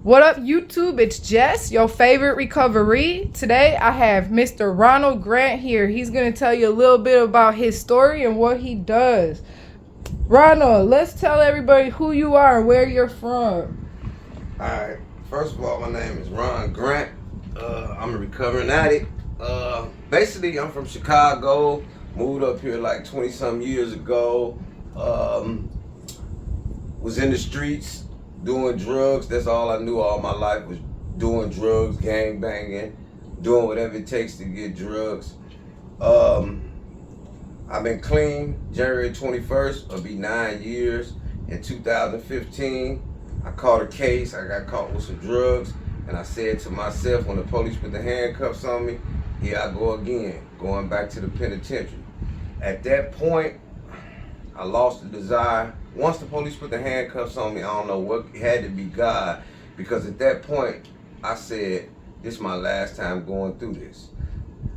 What up, YouTube? It's Jess, your favorite recovery. Today, I have Mr. Ronald Grant here. He's going to tell you a little bit about his story and what he does. Ronald, let's tell everybody who you are and where you're from. Alright, first of all, my name is Ron Grant. I'm a recovering addict. Basically, I'm from Chicago. Moved up here like 20-some years ago. Was in the streets doing drugs. That's all I knew all my life, was doing drugs, gang banging, doing whatever it takes to get drugs. I've been clean. January 21st, it'll be 9 years. In 2015, I caught a case. I got caught with some drugs, and I said to myself, when the police put the handcuffs on me, here I go again, going back to the penitentiary. At that point, I lost the desire. Once the police put the handcuffs on me, I don't know what, it had to be God, because at that point, I said, this is my last time going through this.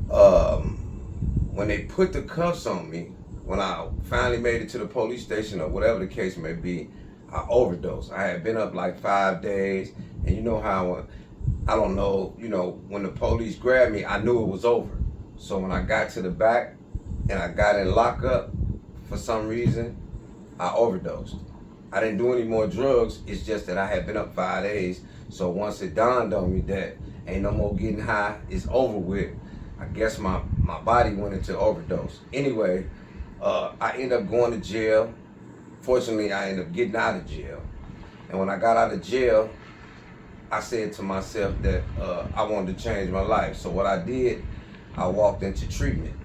When they put the cuffs on me, when I finally made it to the police station or whatever the case may be, I overdosed. I had been up like 5 days, and you know how, I don't know, when the police grabbed me, I knew it was over. So when I got to the back and I got in lockup, for some reason, I overdosed. I didn't do any more drugs, it's just that I had been up 5 days. So once it dawned on me that ain't no more getting high, it's over with, I guess my body went into overdose. Anyway, I ended up going to jail. Fortunately, I ended up getting out of jail. And when I got out of jail, I said to myself that I wanted to change my life. So what I did, I walked into treatment.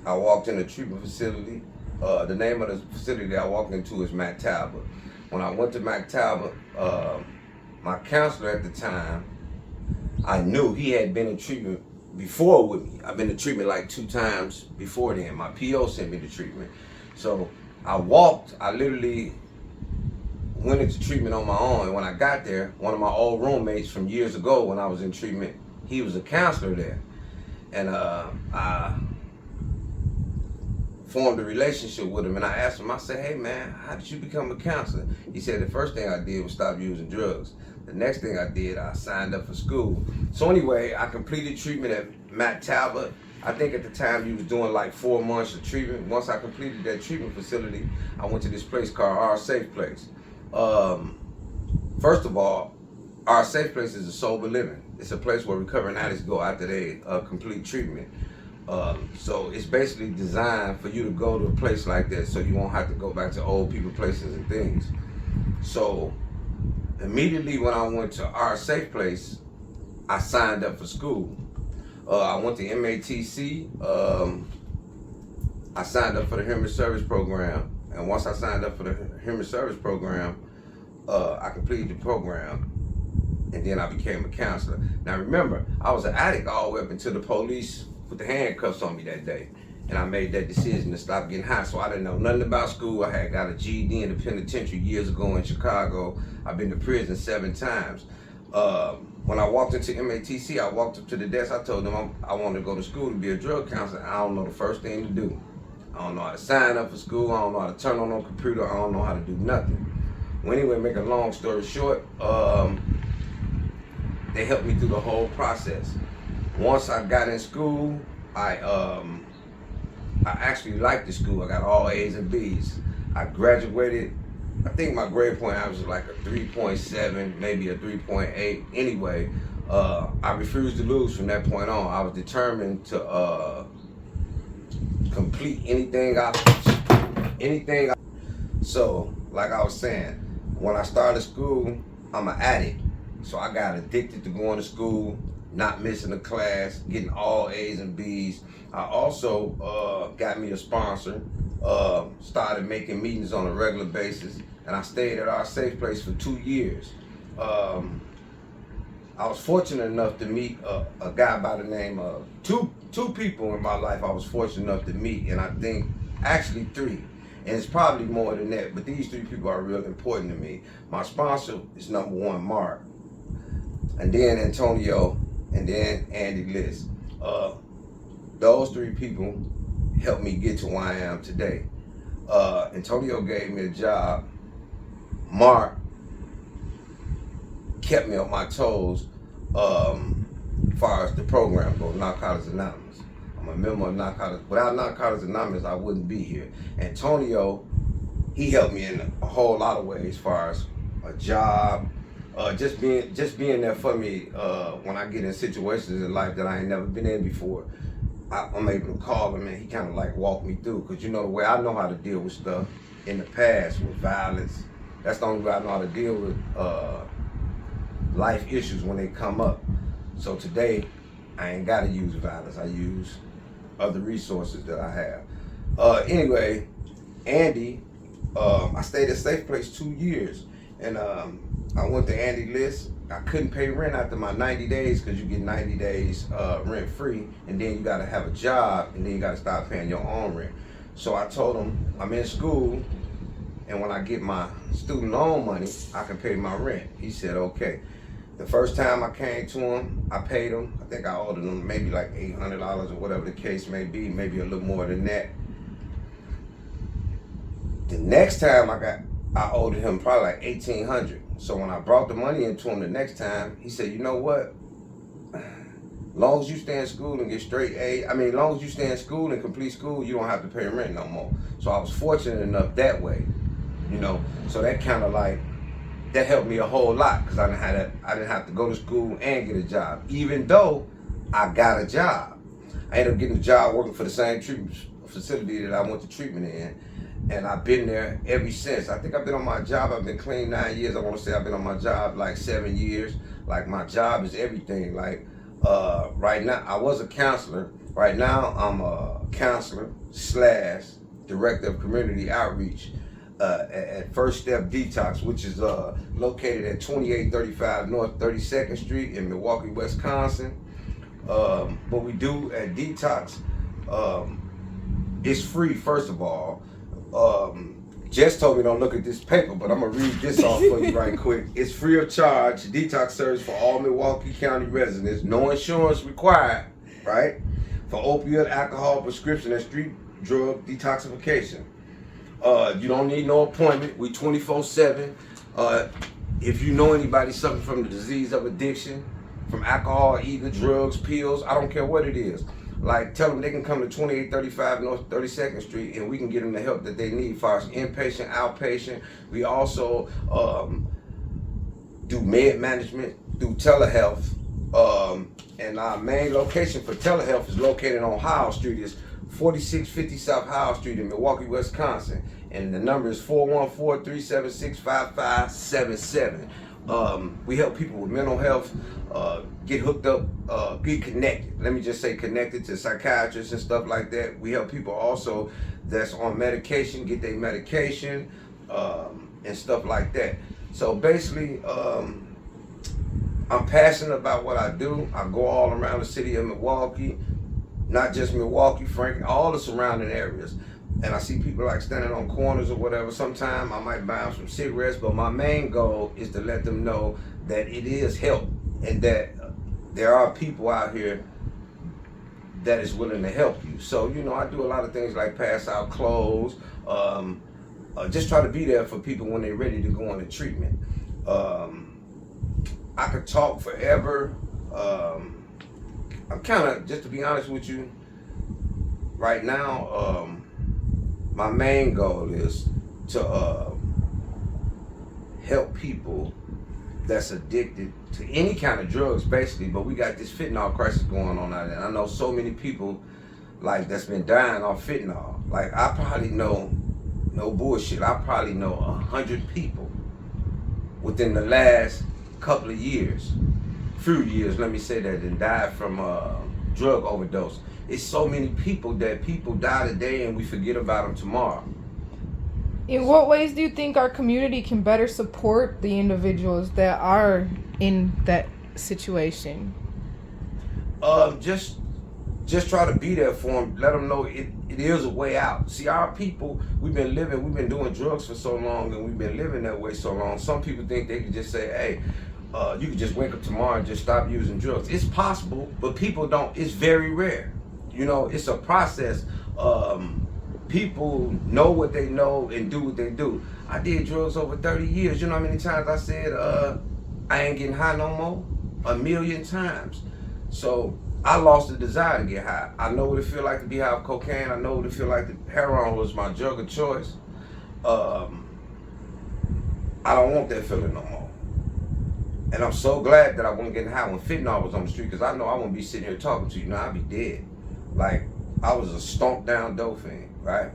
I walked in a treatment facility. The name of the facility that I walked into is Mac Talbot. When I went to Mac Talbot, my counselor at the time, I knew he had been in treatment before with me. I've been to treatment like 2 times before then. My PO sent me to treatment. So I literally went into treatment on my own. And when I got there, one of my old roommates from years ago when I was in treatment, he was a counselor there. And I formed a relationship with him, and I asked him, I said, hey man, how did you become a counselor? He said, the first thing I did was stop using drugs. The next thing I did, I signed up for school. So anyway, I completed treatment at Mac Talbot. I think at the time he was doing like 4 months of treatment. Once I completed that treatment facility, I went to this place called Our Safe Place. First of all, Our Safe Place is a sober living. It's a place where recovering addicts go after they complete treatment. So it's basically designed for you to go to a place like that so you won't have to go back to old people places and things. So immediately when I went to Our Safe Place, I signed up for school. I went to MATC. I signed up for the Human Service Program. And once I signed up for the Human Service Program, I completed the program. And then I became a counselor. Now remember, I was an addict all the way up until the police put the handcuffs on me that day. And I made that decision to stop getting high. So I didn't know nothing about school. I had got a GED in the penitentiary years ago in Chicago. I've been to prison 7 times. When I walked into MATC, I walked up to the desk. I told them I wanted to go to school to be a drug counselor. I don't know the first thing to do. I don't know how to sign up for school. I don't know how to turn on a computer. I don't know how to do nothing. Well, anyway, make a long story short, they helped me through the whole process. Once I got in school, I actually liked the school. I got all A's and B's. I graduated, I think my grade point average was like a 3.7, maybe a 3.8. Anyway, I refused to lose from that point on. I was determined to complete anything I. So, like I was saying, when I started school, I'm an addict. So I got addicted to going to school, not missing a class, getting all A's and B's. I also got me a sponsor, started making meetings on a regular basis, and I stayed at Our Safe Place for 2 years. I was fortunate enough to meet a guy by the name of two people in my life I was fortunate enough to meet, and I think actually 3. And it's probably more than that, but these 3 people are real important to me. My sponsor is number 1, Mark, and then Antonio, and then Andy Liz. Those 3 people helped me get to where I am today. Antonio gave me a job. Mark kept me on my toes as far as the program goes, Narcotics Anonymous. I'm a member of Narcotics. Without Narcotics Anonymous, I wouldn't be here. Antonio, he helped me in a whole lot of ways as far as a job, just being there for me when I get in situations in life that I ain't never been in before. I'm able to call him and he kind of like walk me through, because you know the way I know how to deal with stuff in the past with violence. That's the only way I know how to deal with life issues when they come up. So today, I ain't got to use violence. I use other resources that I have. Anyway, Andy, I stayed at Safe Place 2 years, and I went to Andy list. I couldn't pay rent after my 90 days, because you get 90 days rent free, and then you got to have a job, and then you got to start paying your own rent. So I told him I'm in school, and when I get my student loan money, I can pay my rent. He said, okay. The first time I came to him, I paid him. I think I owed him maybe like $800 or whatever the case may be, maybe a little more than that. The next time I owed him probably like $1,800. So when I brought the money into him the next time, he said, you know what? Long as you stay in school and get straight A, long as you stay in school and complete school, you don't have to pay rent no more. So I was fortunate enough that way, you know. So that kind of like, that helped me a whole lot, because I didn't have to go to school and get a job, even though I got a job. I ended up getting a job working for the same treatment facility that I went to treatment in, and I've been there ever since. I think I've been on my job, I've been clean 9 years. I want to say I've been on my job like 7 years. Like, my job is everything. Like, right now, I was a counselor. Right now, I'm a counselor / director of community outreach at First Step Detox, which is located at 2835 North 32nd Street in Milwaukee, Wisconsin. What we do at Detox, it's free, first of all. Jess told me don't look at this paper, but I'm gonna read this off for you right quick. It's free of charge. Detox service for all Milwaukee County residents. No insurance required, right? For opioid, alcohol, prescription, and street drug detoxification. You don't need no appointment. We 24/7. If you know anybody suffering from the disease of addiction, from alcohol, eating, drugs, pills, I don't care what it is. Like, tell them they can come to 2835 North 32nd Street, and we can get them the help that they need as far as inpatient, outpatient. We also do med management through telehealth. And our main location for telehealth is located on Howell Street. It's 4650 South Howell Street in Milwaukee, Wisconsin. And the number is 414-376-5577. We help people with mental health, get hooked up, get connected. Let me just say connected to psychiatrists and stuff like that. We help people also that's on medication, get their medication, and stuff like that. So basically, I'm passionate about what I do. I go all around the city of Milwaukee, not just Milwaukee, Franklin, all the surrounding areas. And I see people like standing on corners or whatever. Sometimes I might buy them some cigarettes, but my main goal is to let them know that it is help, and that there are people out here that is willing to help you. So, you know, I do a lot of things like pass out clothes, just try to be there for people when they're ready to go into treatment. I could talk forever. I'm kind of, just to be honest with you, right now, my main goal is to help people that's addicted to any kind of drugs, basically. But we got this fentanyl crisis going on out there. And I know so many people like that's been dying off fentanyl. Like, I probably know, no bullshit, I probably know 100 people within the last couple of years, few years, let me say that, and died from drug overdose. It's so many people that people die today and we forget about them tomorrow. In what ways do you think our community can better support the individuals that are in that situation? Just try to be there for them. Let them know it is a way out. See, our people, we've been doing drugs for so long, and we've been living that way so long. Some people think they can just say, hey, you can just wake up tomorrow and just stop using drugs. It's possible, but people don't. It's very rare. You know, it's a process. People know what they know and do what they do. I did drugs over 30 years. You know how many times I said, I ain't getting high no more. 1,000,000 times. So I lost the desire to get high. I know what it feel like to be high of cocaine. I know what it feel like to heroin was my drug of choice. I don't want that feeling no more. And I'm so glad that I wasn't getting high when fentanyl was on the street, because I know I wouldn't be sitting here talking to you. Now I'd be dead. Like, I was a stomped down dope fiend, right?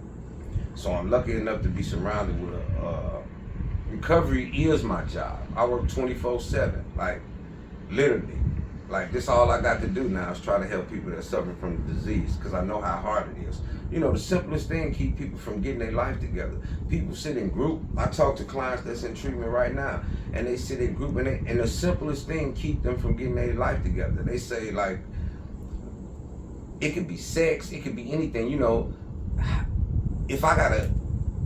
So I'm lucky enough to be surrounded with recovery is my job. I work 24/7, like literally. Like, this all I got to do now is try to help people that are suffering from the disease, because I know how hard it is. You know, the simplest thing keep people from getting their life together. People sit in group. I talk to clients that's in treatment right now, and they sit in group, and the simplest thing keep them from getting their life together. They say, like, it could be sex, it could be anything. You know, if I gotta,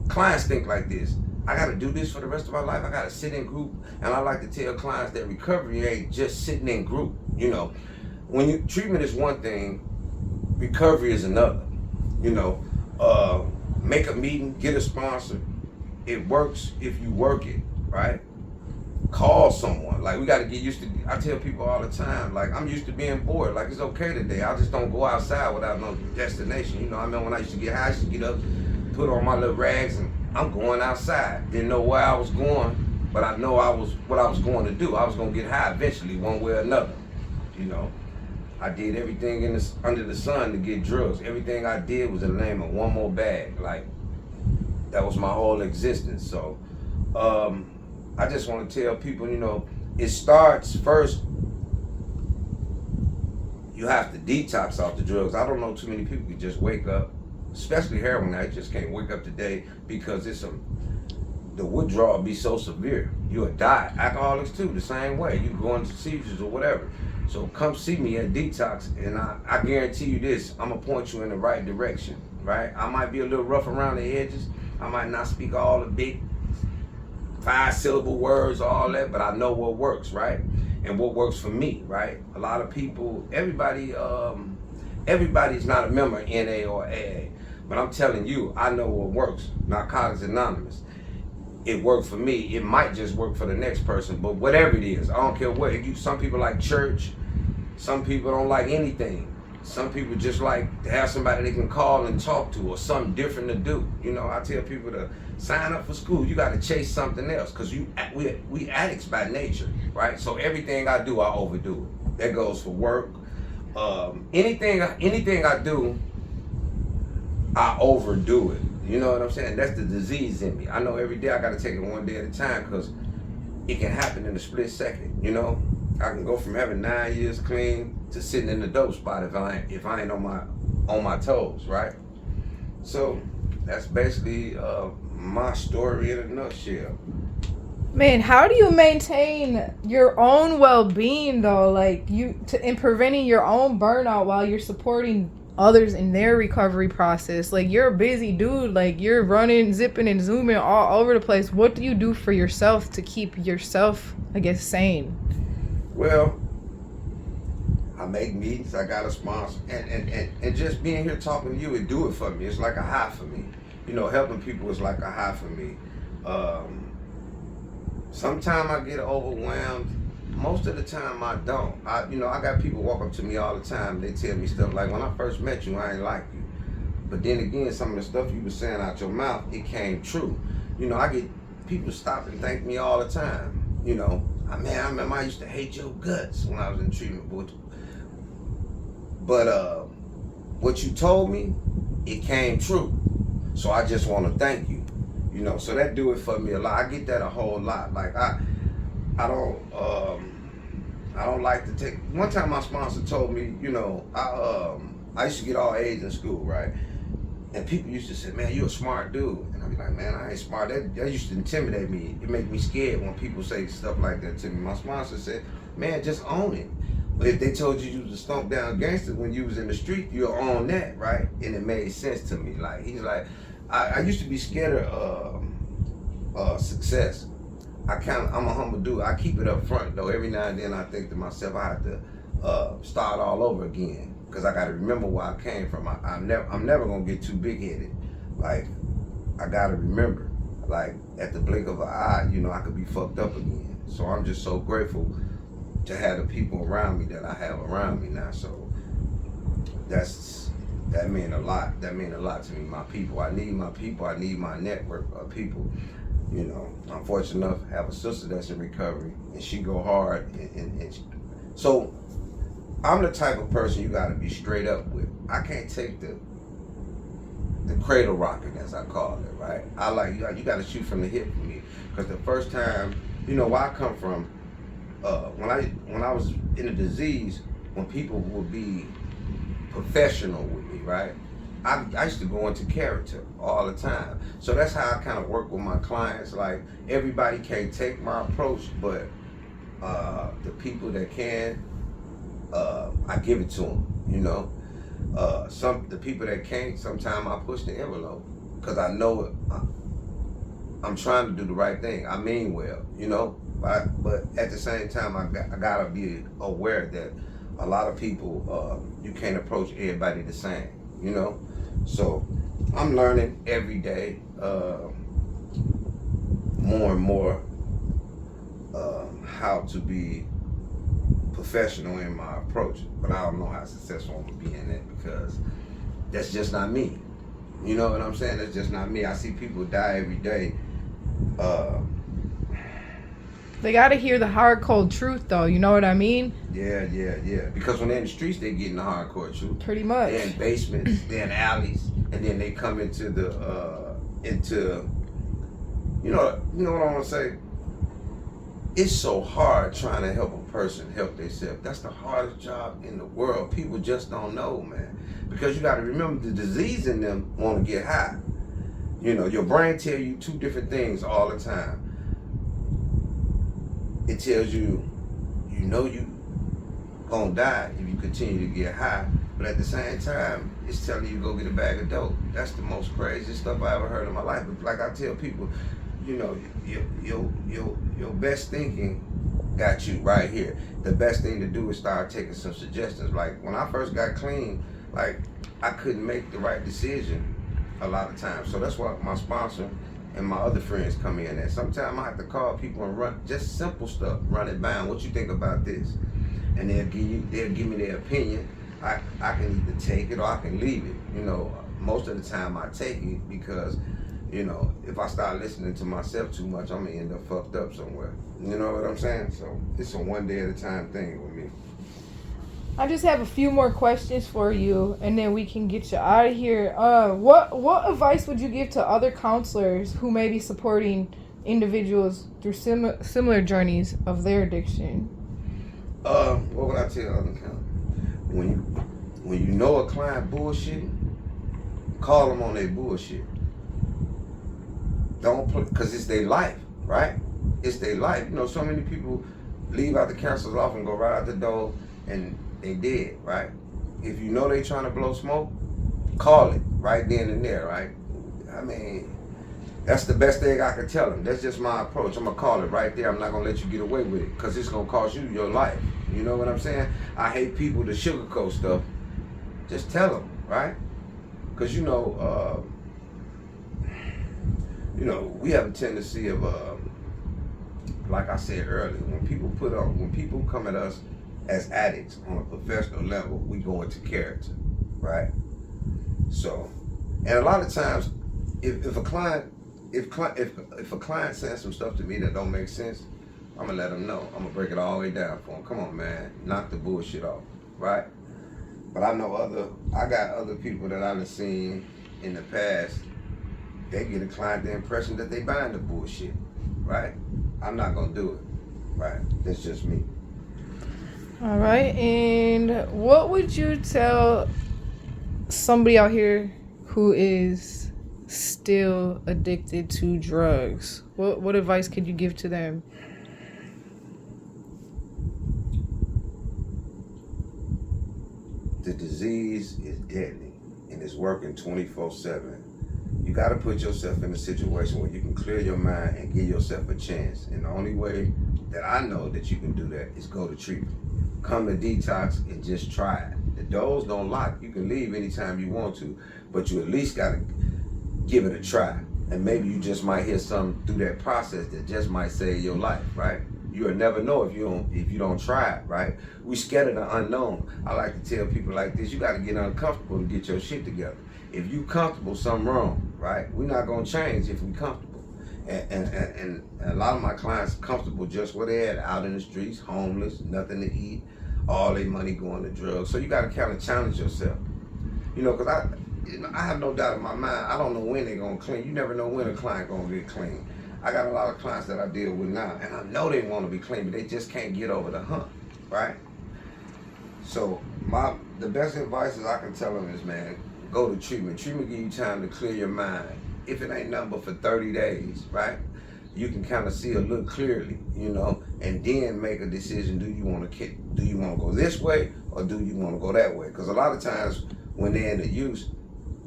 clients think like this, I gotta do this for the rest of my life. I gotta sit in group. And I like to tell clients that recovery ain't just sitting in group. You know, when treatment is one thing, recovery is another. You know, make a meeting, get a sponsor. It works if you work it, right? Call someone. Like, we gotta get used to, I tell people all the time, like, I'm used to being bored. Like, it's okay today. I just don't go outside without no destination. You know, I remember when I used to get high, I used to get up, put on my little rags, and I'm going outside. Didn't know where I was going, but I know what I was going to do. I was going to get high eventually, one way or another. You know, I did everything under the sun to get drugs. Everything I did was in the name of one more bag. Like, that was my whole existence. So I just want to tell people, you know, it starts first. You have to detox off the drugs. I don't know too many people who just wake up, especially heroin. I just can't wake up today, because the withdrawal be so severe. You'll die. Alcoholics too, the same way. You go into seizures or whatever. So come see me at Detox, and I guarantee you this, I'm gonna point you in the right direction, right? I might be a little rough around the edges. I might not speak all the big 5-syllable words, all that, but I know what works, right? And what works for me, right? A lot of people, everybody's not a member of NA or AA. But I'm telling you, I know what works. Narcotics Anonymous. It worked for me. It might just work for the next person, but whatever it is, I don't care what. Some people like church. Some people don't like anything. Some people just like to have somebody they can call and talk to, or something different to do. You know, I tell people to sign up for school. You got to chase something else, because we addicts by nature, right? So everything I do, I overdo it. That goes for work. Anything I do, I overdo it. You know what I'm saying? That's the disease in me. I know every day I got to take it one day at a time, because it can happen in a split second. You know, I can go from having 9 years clean to sitting in the dope spot if I ain't on my toes, right? So that's basically my story in a nutshell. Man, how do you maintain your own well-being though? Like, in preventing your own burnout while you're supporting others in their recovery process. Like, you're a busy dude. Like, you're running, zipping, and zooming all over the place. What do you do for yourself to keep yourself, I guess, sane? Well, I make meetings. I got a sponsor, and just being here talking to you, it do it for me. It's like a high for me. You know, helping people is like a high for me. Sometimes I get overwhelmed. Most of the time I don't. I got people walk up to me all the time. They tell me stuff like, when I first met you, I ain't like you. But then again, some of the stuff you were saying out your mouth, it came true. You know, I get people stop and thank me all the time. You know, I remember I used to hate your guts when I was in treatment. But what you told me, it came true. So I just want to thank you. You know, so that do it for me a lot. I get that a whole lot. Like, I don't like to take. One time my sponsor told me, you know, I used to get all A's in school, right? And people used to say, man, you're a smart dude. And I'd be like, man, I ain't smart. That used to intimidate me. It made me scared when people say stuff like that to me. My sponsor said, man, just own it. But if they told you was a stomp down gangster when you was in the street, you'll own that, right? And it made sense to me. Like, he's like, I used to be scared of success. I'm a humble dude. I keep it up front though. Every now and then I think to myself, I have to start all over again, because I got to remember where I came from. I'm never gonna get too big headed. Like, I gotta remember, like, at the blink of an eye, you know, I could be fucked up again. So I'm just so grateful to have the people around me that I have around me now. So that mean a lot. That mean a lot to me. My people. I need my people. I need my network of people. You know, I'm fortunate enough to have a sister that's in recovery, and she go hard. So I'm the type of person you got to be straight up with. I can't take the cradle rocking, as I call it, right? I like you got to shoot from the hip for me, because the first time, you know, where I come from, when I was in the disease, when people would be professional with me, right? I used to go into character all the time. So that's how I kind of work with my clients. Like, everybody can't take my approach, but the people that can, I give it to them, you know. The people that can't, sometimes I push the envelope, because I know I'm trying to do the right thing. I mean well, you know. But at the same time, I gotta be aware that a lot of people, you can't approach everybody the same, you know. So I'm learning every day, more and more, how to be professional in my approach. But I don't know how successful I'm gonna be in that, because that's just not me. You know what I'm saying? That's just not me. I see people die every day. They gotta hear the hard, cold truth, though. You know what I mean? Yeah. Because when they're in the streets, they get in the hardcore truth. Pretty much. They're in basements, they're in alleys, and then they come into you know what I want to say? It's so hard trying to help a person help themselves. That's the hardest job in the world. People just don't know, man. Because you got to remember, the disease in them want to get high. You know, your brain tells you two different things all the time. It tells you, you know you gonna die if you continue to get high, but at the same time, it's telling you go get a bag of dope. That's the most crazy stuff I ever heard in my life. But like I tell people, you know, your best thinking got you right here. The best thing to do is start taking some suggestions. Like, when I first got clean, like, I couldn't make the right decision a lot of times. So that's why my sponsor and my other friends come in, and sometimes I have to call people and run just simple stuff, run it down. What you think about this? And they'll give me their opinion. I can either take it or I can leave it. You know, most of the time I take it, because, you know, if I start listening to myself too much, I'm gonna end up fucked up somewhere. You know what I'm saying? So it's a one day at a time thing with me. I just have a few more questions for you, and then we can get you out of here. What advice would you give to other counselors who may be supporting individuals through similar journeys of their addiction? What would I tell other counselors? When you know a client bullshitting, call them on their bullshit. Don't put, because it's their life, right? It's their life. You know, so many people leave out the counselor's office and go right out the door, and they dead, right? If you know they trying to blow smoke, call it right then and there, right? I mean, that's the best thing I can tell them. That's just my approach. I'm gonna call it right there. I'm not gonna let you get away with it, because it's gonna cost you your life. You know what I'm saying? I hate people to sugarcoat stuff. Just tell them, right? Because you know, we have a tendency of, like I said earlier, when people come at us as addicts on a professional level, we go into character, right? So, and a lot of times, if a client says some stuff to me that don't make sense, I'm gonna let them know. I'm gonna break it all the way down for them. Come on, man, knock the bullshit off, right? But I got other people that I've seen in the past. They get a client the impression that they buying the bullshit, right? I'm not gonna do it, right? That's just me. All right, and what would you tell somebody out here who is still addicted to drugs? What advice could you give to them? The disease is deadly, and it's working 24/7. You got to put yourself in a situation where you can clear your mind and give yourself a chance. And the only way that I know that you can do that is go to treatment. Come to Detox and just try it. The doors don't lock. You can leave anytime you want to, but you at least got to give it a try. And maybe you just might hear something through that process that just might save your life, right? You'll never know if you don't try it, right? We scared of the unknown. I like to tell people like this: you got to get uncomfortable to get your shit together. If you comfortable, something wrong, right? We're not gonna change if we comfortable. And a lot of my clients comfortable just where they at, out in the streets, homeless, nothing to eat, all their money going to drugs. So you got to kind of challenge yourself, because I have no doubt in my mind. I don't know when they're gonna clean. You never know when a client gonna get clean. I got a lot of clients that I deal with now, and I know they want to be clean, but they just can't get over the hump, right? So the best advice is I can tell them is, man, go to treatment. Treatment give you time to clear your mind. If it ain't nothing but for 30 days, right? You can kind of see a little clearly, and then make a decision. Do you want to go this way, or do you want to go that way? Because a lot of times when they're in the use,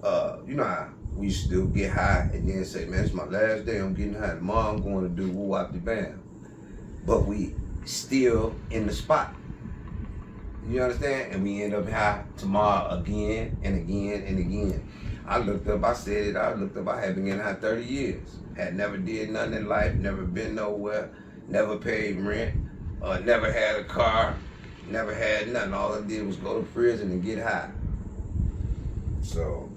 how we used to do, get high and then say, man, it's my last day, I'm getting high. Tomorrow I'm going to do woo-wop-de-bam. But we still in the spot. You understand? And we end up high tomorrow again and again and again. I looked up, I had been getting high 30 years. Had never did nothing in life, never been nowhere, never paid rent, never had a car, never had nothing. All I did was go to prison and get high. So,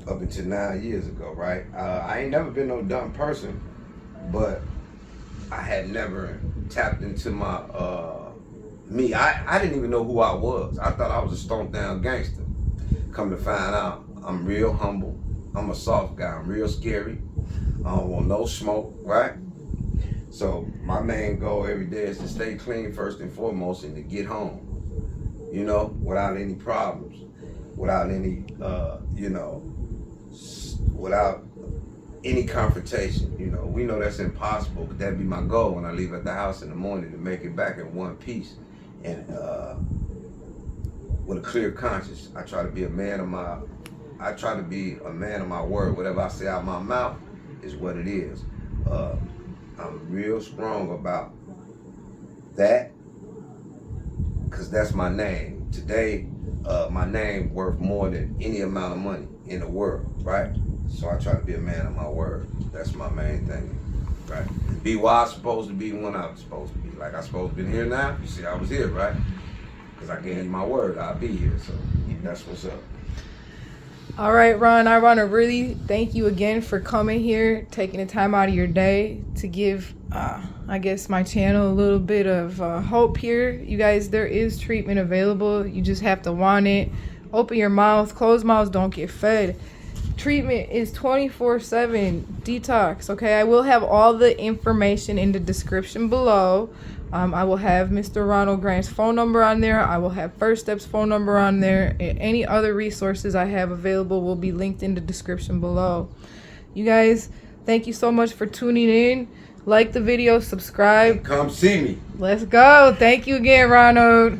up until 9 years ago, right? I ain't never been no dumb person, but I had never tapped into my me. I didn't even know who I was. I thought I was a stoned down gangster. Come to find out, I'm real humble. I'm a soft guy. I'm real scary. I don't want no smoke, right? So my main goal every day is to stay clean first and foremost, and to get home, without any problems, without any, without any confrontation. We know that's impossible, but that'd be my goal when I leave at the house in the morning, to make it back in one piece and with a clear conscience. I try to be a man of my word. Whatever I say out my mouth is what it is. I'm real strong about that, because that's my name. Today, my name worth more than any amount of money in the world, right? So I try to be a man of my word. That's my main thing, right? Be where I'm supposed to be when I'm supposed to be. Like I'm supposed to be here now. You see, I was here, right? Because I gave you my word, I'll be here. So that's what's up. All right, Ron, I want to really thank you again for coming here, taking the time out of your day to give, my channel a little bit of hope here. You guys, there is treatment available. You just have to want it. Open your mouth. Closed mouths don't get fed. Treatment is 24/7. Detox, okay? I will have all the information in the description below. I will have Mr. Ronald Grant's phone number on there. I will have First Steps phone number on there. And any other resources I have available will be linked in the description below. You guys, thank you so much for tuning in. Like the video, subscribe. Come see me. Let's go. Thank you again, Ronald.